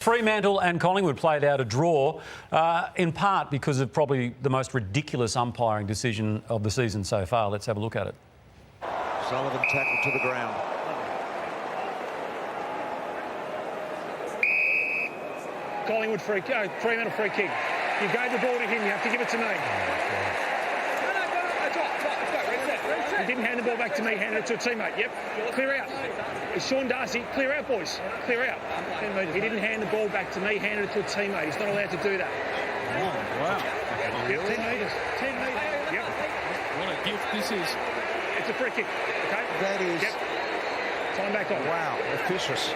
Fremantle and Collingwood played out a draw, in part because of probably the most ridiculous umpiring decision of the season so far. Let's have a look at it. Sullivan tackled to the ground. Collingwood Fremantle free kick. You gave the ball to him, you have to give it to me. He didn't hand the ball back to me, handed it to a teammate. Yep, clear out. It's Sean Darcy, clear out, boys. Clear out. He didn't hand the ball back to me, handed it to a teammate. He's not allowed to do that. Oh, wow. Yep, 10 metres. 10 metres. Yep. What a gift this is. It's a free kick, okay? That is... Yep. Time back on. Wow, officious.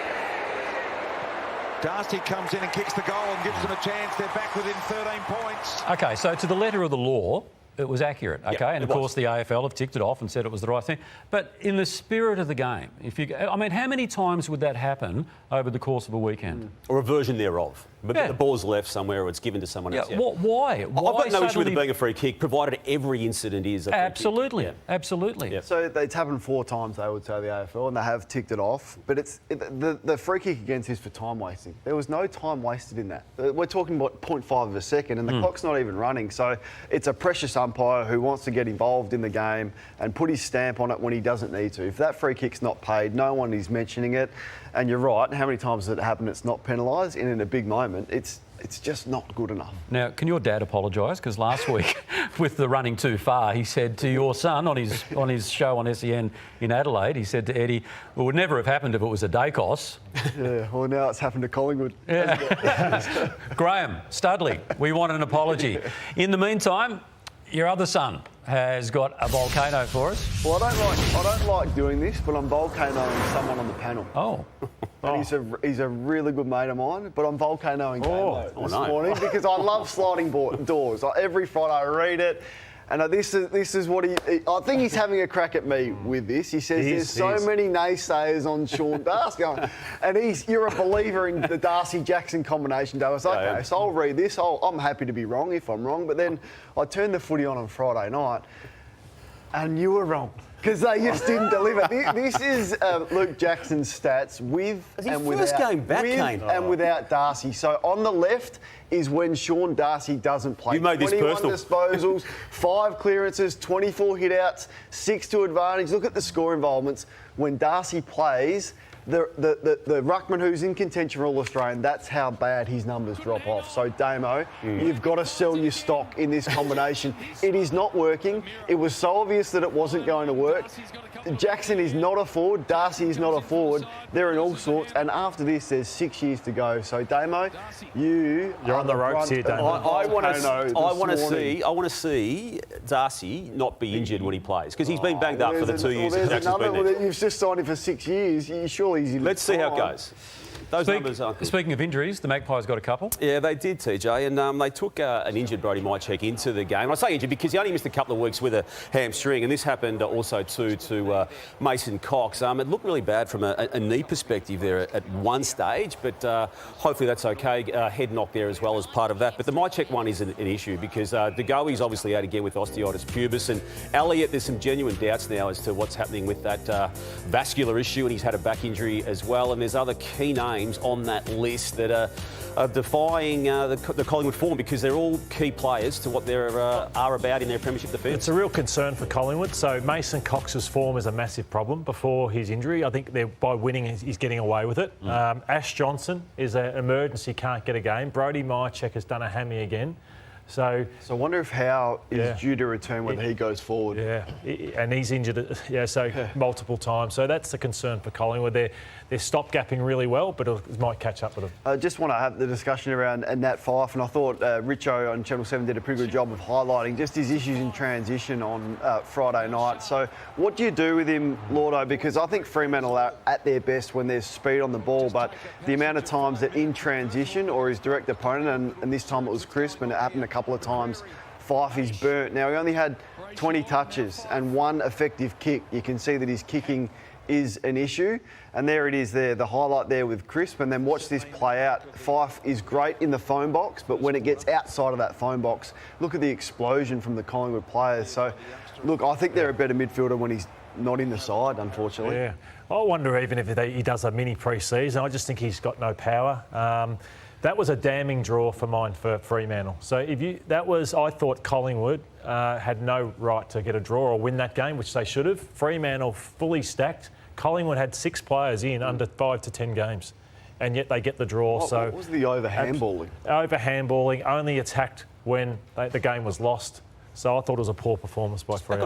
Darcy comes in and kicks the goal and gives them a chance. They're back within 13 points. OK, so to the letter of the law, it was accurate, OK? Yep, and of course the AFL have ticked it off and said it was the right thing. But in the spirit of the game, I mean, how many times would that happen over the course of a weekend? Or a version thereof. But the ball's left somewhere or it's given to someone else. Why? I've got no issue with it being a free kick, provided every incident is a free Absolutely, kick. absolutely. Yep. So it's happened 4 times, they would say, the AFL, and they have ticked it off. But the free kick against is for time wasting. There was no time wasted in that. We're talking about 0.5 of a second, and the clock's not even running. So it's a precious umpire who wants to get involved in the game and put his stamp on it when he doesn't need to. If that free kick's not paid, no one is mentioning it. And you're right, how many times has it happened it's not penalised? And in a big moment, it's just not good enough. Now, can your dad apologise? Because last week, with the running too far, he said to your son on his show on SEN in Adelaide, he said to Eddie, well, it would never have happened if it was a Dacos. Yeah, well, now it's happened to Collingwood. Yeah. Graham, Studley, we want an apology. In the meantime, your other son has got a volcano for us. Well, I don't like doing this, but I'm volcanoing someone on the panel. Oh. And he's a really good mate of mine, but I'm volcanoing this morning because I love sliding doors. Like, every Friday I read it, and this is what I think he's having a crack at me with this. He says there's so many naysayers on Sean Darcy, and you're a believer in the Darcy-Jackson combination. I was like, okay, so I'll read this. I'm happy to be wrong if I'm wrong, but then I turned the footy on Friday night, and you were wrong. Because they just didn't deliver. This is Luke Jackson's stats with and without Darcy. So on the left is when Sean Darcy doesn't play. You made this personal. 21 disposals, 5 clearances, 24 hit-outs, 6 to advantage. Look at the score involvements. When Darcy plays, the ruckman who's in contention for All-Australian, that's how bad his numbers drop off. So, Damo, you've got to sell your stock in this combination. It is not working. It was so obvious that it wasn't going to work. Jackson is not a forward. Darcy is not a forward. They're in all sorts. And after this, there's 6 years to go. So, Damo, you're on the ropes here, Damo. I want to see Darcy not be injured when he plays because he's been banged up for the 2 years that Jackson's been there. You've just signed him for 6 years. Let's see how it goes. Those numbers aren't... Speaking of injuries, the Magpies got a couple. Yeah, they did, TJ, and they took an injured Brodie Mychek into the game. I say injured because he only missed a couple of weeks with a hamstring, and this happened also to Mason Cox. It looked really bad from a knee perspective there at one stage, but hopefully that's okay. Head knock there as well as part of that. But the Mychek one is an issue because De Goey's obviously out again with osteitis pubis, and Elliott, there's some genuine doubts now as to what's happening with that vascular issue, and he's had a back injury as well, and there's other key names on that list that are defying the Collingwood form because they're all key players to what they are about in their premiership defence. It's a real concern for Collingwood. So Mason Cox's form is a massive problem before his injury. I think by winning he's getting away with it. Ash Johnson is an emergency, can't get a game. Brodie Mychek has done a hammy again. So I wonder if Howe is due to return when he goes forward. Yeah, and he's injured, multiple times. So that's the concern for Collingwood. They're stop-gapping really well, but it might catch up with them. I just want to have the discussion around Nat Fyfe, and I thought Richo on Channel 7 did a pretty good job of highlighting just his issues in transition on Friday night. So what do you do with him, Lordo? Because I think Fremantle are at their best when there's speed on the ball, but the amount of times that in transition or his direct opponent, and this time it was crisp, and it happened a couple of times, Fyfe is burnt. Now, he only had 20 touches and 1 effective kick. You can see that his kicking is an issue, and there it is there, the highlight there with Crisp, and then watch this play out. Fyfe is great in the phone box, but when it gets outside of that phone box, look at the explosion from the Collingwood players. So, look, I think they're a better midfielder when he's not in the side, unfortunately. Yeah. I wonder even if he does a mini pre-season. I just think he's got no power. That was a damning draw for mine for Fremantle. So I thought Collingwood had no right to get a draw or win that game, which they should have. Fremantle fully stacked. Collingwood had 6 players in under 5 to 10 games, and yet they get the draw. What was the over handballing? Over handballing, only attacked when the game was lost. So I thought it was a poor performance by Freo.